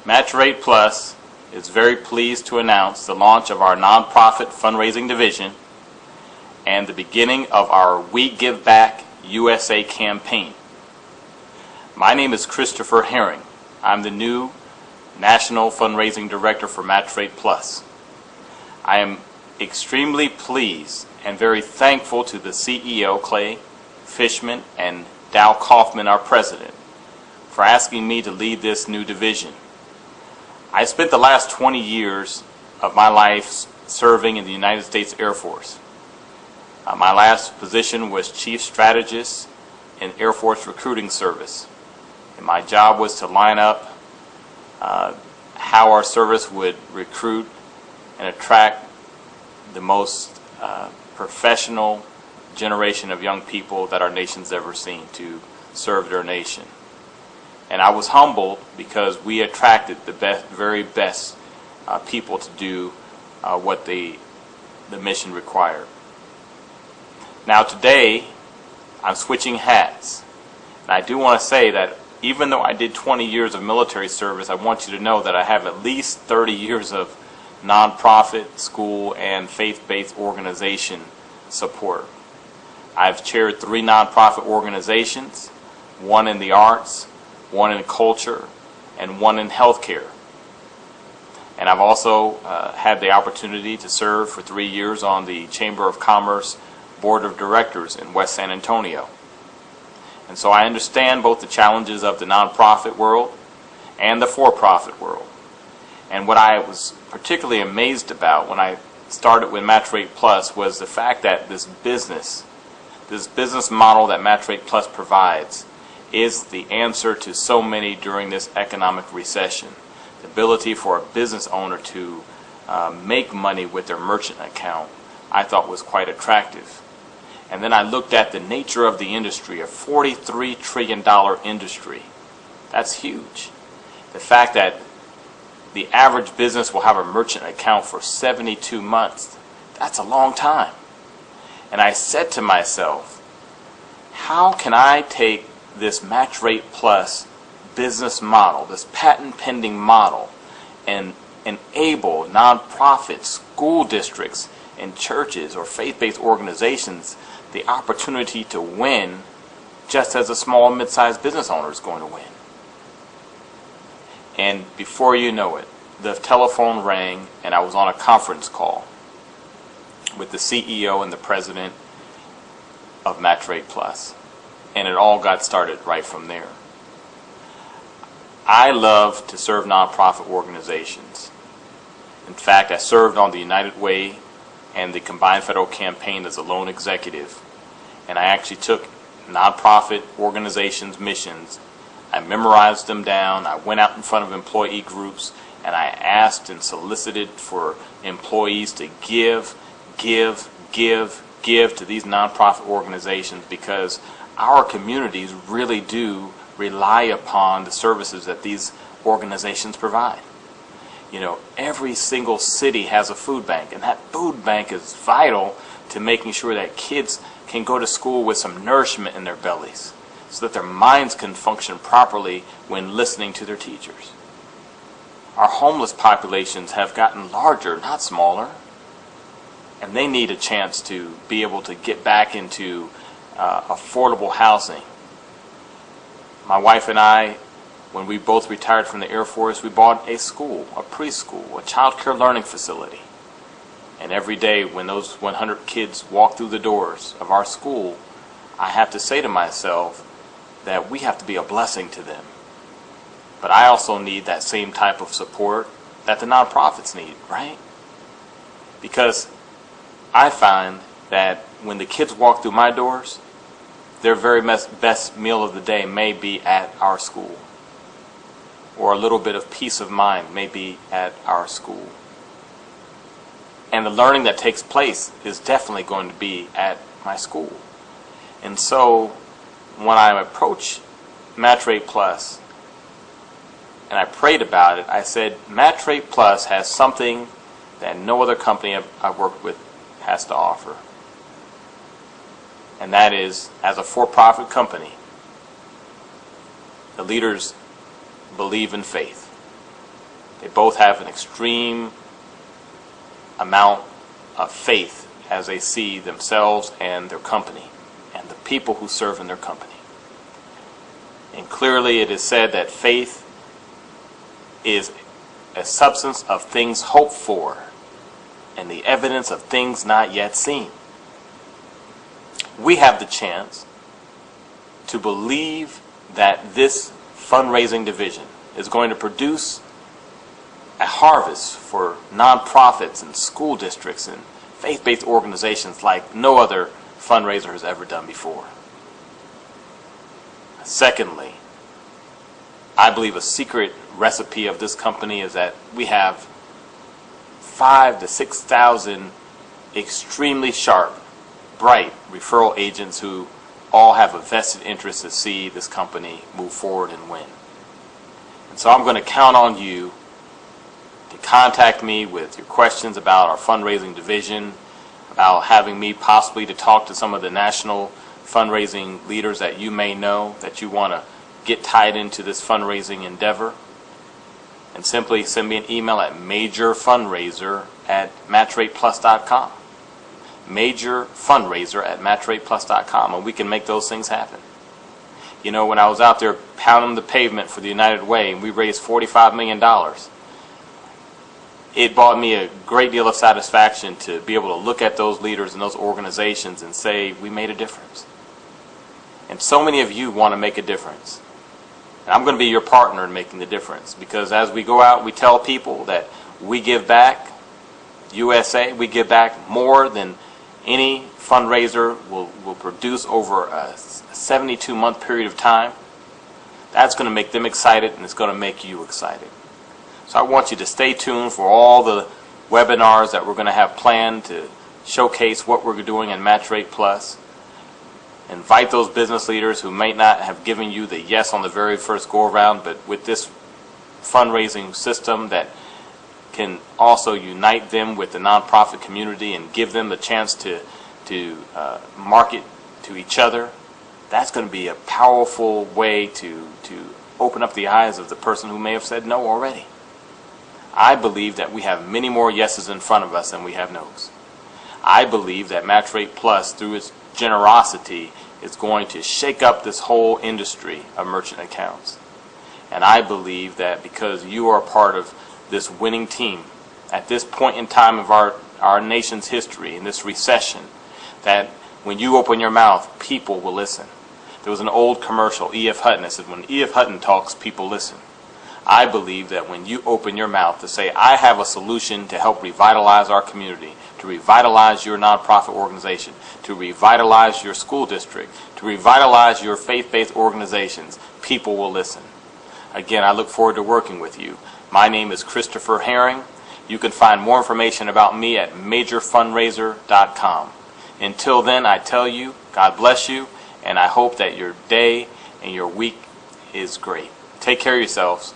MatchRate Plus is very pleased to announce the launch of our nonprofit fundraising division and the beginning of our We Give Back USA campaign. My name is Christopher Herring. I'm the new National Fundraising Director for MatchRate Plus. I am extremely pleased and very thankful to the CEO, Clay Fishman, and Dow Kaufman, our president, for asking me to lead this new division. I spent the last 20 years of my life serving in the United States Air Force. My last position was Chief Strategist in Air Force Recruiting Service. And my job was to line up how our service would recruit and attract the most professional generation of young people that our nation's ever seen to serve their nation. And I was humbled because we attracted the very best people to do what the mission required. Now today, I'm switching hats. And I do want to say that even though I did 20 years of military service, I want you to know that I have at least 30 years of nonprofit, school, and faith-based organization support. I've chaired 3 nonprofit organizations, one in the arts, one in culture, and one in healthcare. And I've also had the opportunity to serve for 3 years on the Chamber of Commerce Board of Directors in West San Antonio. And so I understand both the challenges of the nonprofit world and the for-profit world. And what I was particularly amazed about when I started with MatchRate Plus was the fact that this business model that MatchRate Plus provides is the answer to so many during this economic recession. The ability for a business owner to make money with their merchant account, I thought was quite attractive. And then I looked at the nature of the industry, a $43 trillion industry. That's huge. The fact that the average business will have a merchant account for 72 months, that's a long time. And I said to myself, how can I take this MatchRate Plus business model, this patent pending model, and enable nonprofits, school districts, and churches or faith-based organizations the opportunity to win just as a small and mid-sized business owner is going to win. And before you know it, the telephone rang and I was on a conference call with the CEO and the president of MatchRate Plus. And it all got started right from there. I love to serve nonprofit organizations. In fact, I served on the United Way and the Combined Federal Campaign as a lone executive. And I actually took nonprofit organizations' missions. I memorized them down. I went out in front of employee groups and I asked and solicited for employees to give to these nonprofit organizations because our communities really do rely upon the services that these organizations provide. You know, every single city has a food bank, and that food bank is vital to making sure that kids can go to school with some nourishment in their bellies so that their minds can function properly when listening to their teachers. Our homeless populations have gotten larger, not smaller, and they need a chance to be able to get back into affordable housing. My wife and I, when we both retired from the Air Force, we bought a school, a preschool, a child care learning facility. And every day when those 100 kids walk through the doors of our school, I have to say to myself that we have to be a blessing to them. But I also need that same type of support that the nonprofits need, right? Because I find that when the kids walk through my doors, their very best meal of the day may be at our school. Or a little bit of peace of mind may be at our school. And the learning that takes place is definitely going to be at my school. And so when I approached MatchRate Plus and I prayed about it, I said, MatchRate Plus has something that no other company I've worked with has to offer. And that is, as a for-profit company, the leaders believe in faith. They both have an extreme amount of faith as they see themselves and their company and the people who serve in their company. And clearly it is said that faith is a substance of things hoped for and the evidence of things not yet seen. We have the chance to believe that this fundraising division is going to produce a harvest for nonprofits and school districts and faith-based organizations like no other fundraiser has ever done before. Secondly, I believe a secret recipe of this company is that we have 5,000 to 6,000 extremely sharp, bright referral agents who all have a vested interest to see this company move forward and win. And so I'm going to count on you to contact me with your questions about our fundraising division, about having me possibly to talk to some of the national fundraising leaders that you may know that you want to get tied into this fundraising endeavor. And simply send me an email at majorfundraiser@matchrateplus.com. majorfundraiser@matchrateplus.com, and we can make those things happen. You know, when I was out there pounding the pavement for the United Way and we raised $45 million, it brought me a great deal of satisfaction to be able to look at those leaders and those organizations and say, we made a difference. And so many of you want to make a difference. And I'm going to be your partner in making the difference, because as we go out, we tell people that we give back, USA, we give back more than any fundraiser will produce over a 72-month period of time. That's going to make them excited, and it's going to make you excited. So I want you to stay tuned for all the webinars that we're going to have planned to showcase what we're doing in MatchRate Plus. Invite those business leaders who may not have given you the yes on the very first go around, but with this fundraising system that can also unite them with the nonprofit community and give them the chance to market to each other. That's going to be a powerful way to open up the eyes of the person who may have said no already. I believe that we have many more yeses in front of us than we have no's. I believe that MatchRate Plus, through its generosity, is going to shake up this whole industry of merchant accounts. And I believe that because you are part of this winning team at this point in time of our nation's history, in this recession, that when you open your mouth, people will listen. There was an old commercial, E.F. Hutton, that said, when E.F. Hutton talks, people listen. I believe that when you open your mouth to say, I have a solution to help revitalize our community, to revitalize your nonprofit organization, to revitalize your school district, to revitalize your faith-based organizations, people will listen. Again, I look forward to working with you. My name is Christopher Herring. You can find more information about me at majorfundraiser.com. Until then, I tell you, God bless you, and I hope that your day and your week is great. Take care of yourselves.